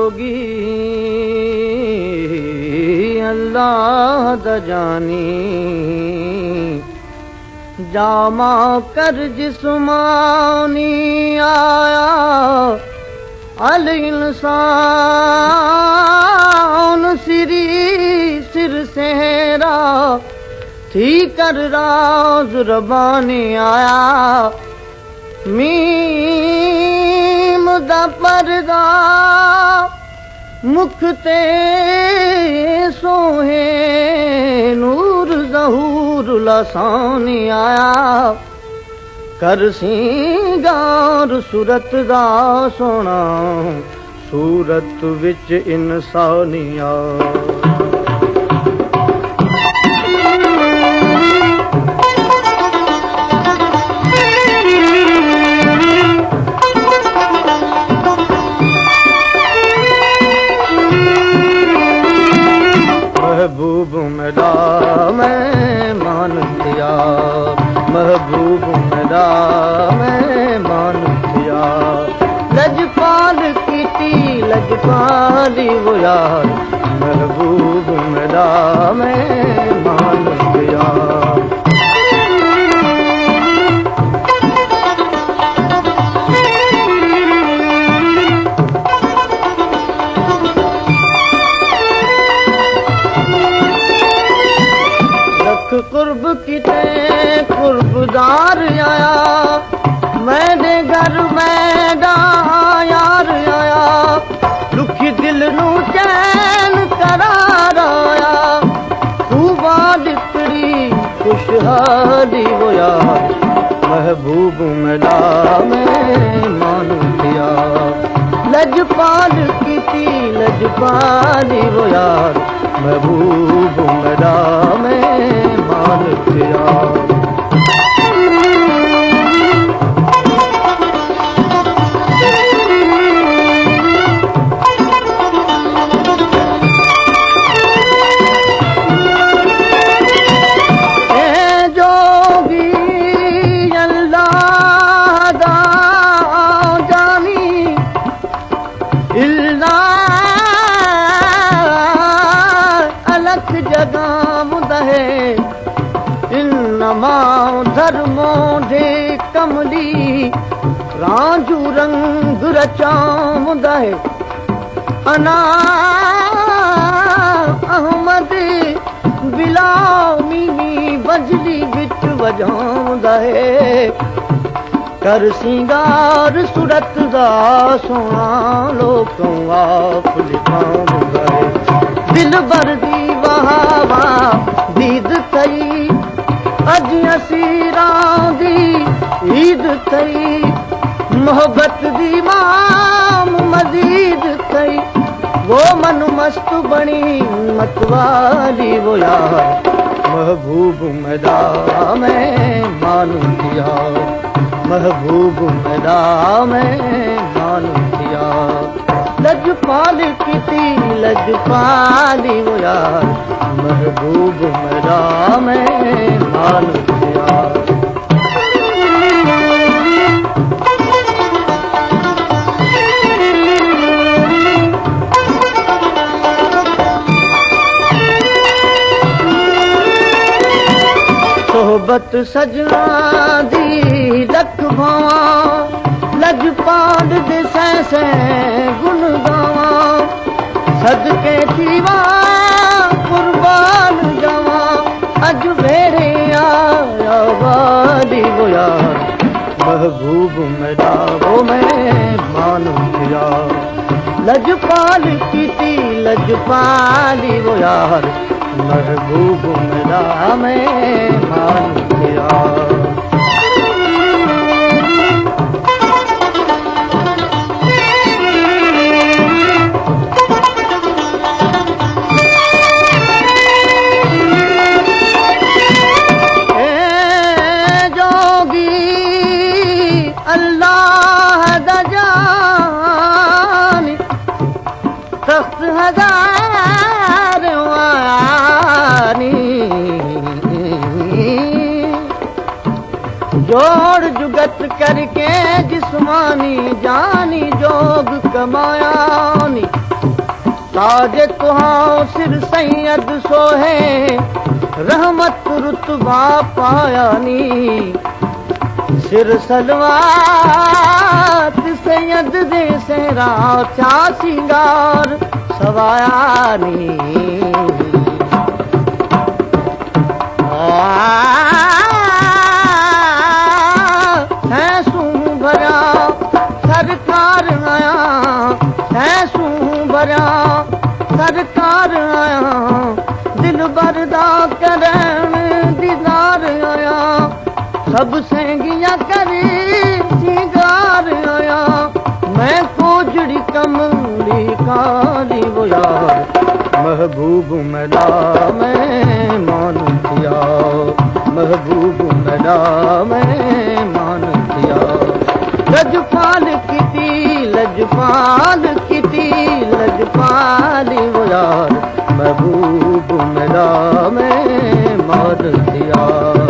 जोगी अल्लाह दा जानी जामा कर जिस्मानी आया अल इंसान सिरी सिर सेहरा थी कर राज रबानी आया मीम दा पर्दा मुख ते सोहे नूर ज़हूर लसानी आया कर सिंगार सूरत दा सोना सूरत विच इंसानिया महबूब मेरा मेहमान दिया महबूब मेरा मेहमान दिया लजपाल कीती लजपाली वो यार महबूब मेरा मेहमान दिया कुर्ब किते कुर्बदार आया मैंने घर मैडा यार आया दुखी दिल नू चैन करार आया तू बालिकड़ी खुशहाली वो यार महबूब मेरा मेहमान दिया लजपाल कीती लजपाली वो यार महबूब मेरा मेहमान दिया जोगी अल्लाह दा जानी इल्ला अलख जगह मुदहे इन्नमा धर्मो ढे कमली राजू रंग रचाम दहे अना अहमद बिलामी बजली बिच वजाम दहे कर सिंगार सूरत दा सोना लोकों आप लिखाम दहे दिल भर दी वहावा दीद थई अज असीरां दी ईद थई मोहब्बत दी माम मजीद थई वो मन मस्त बनी मतवाली वो यार महबूब मेरा मेहमान दिया महबूब मेरा मेहमान दिया लजपाल कीती लजपाली वो यार महबूब मेरा मेहमान दिया सोहबत सजना दी लख भावा लजपाल दे सै गुन गावा सदके थीवा कुर्बान जावा अज भेड़े आया वाली वो यार महबूब मेरा वो मेहमान दिया लजपाल कीती लजपाली वो यार महबूब मेरा मेहमान दिया अल्लाह दा जानी तख्त हजार वानी जोड़ जुगत करके जिस्मानी जानी जोग कमायानी ताज तुहां सिर सैयद सोहे रहमत रुतबा पायानी सिर सलवात सैयद दे सेरा छा सिंगार सवायानी सरकार आया ऐसू भरिया सरकार आया दिल बरदा करण दीदार आया सब सेंगिया करे सिंगार आया मैं कोजड़ी कमली कारी वो यार महबूब मेरा मैं मान दिया महबूब मेरा मैं मान दिया लजपाल किती लजपाली वो यार महबूब मेरा मैं मान दिया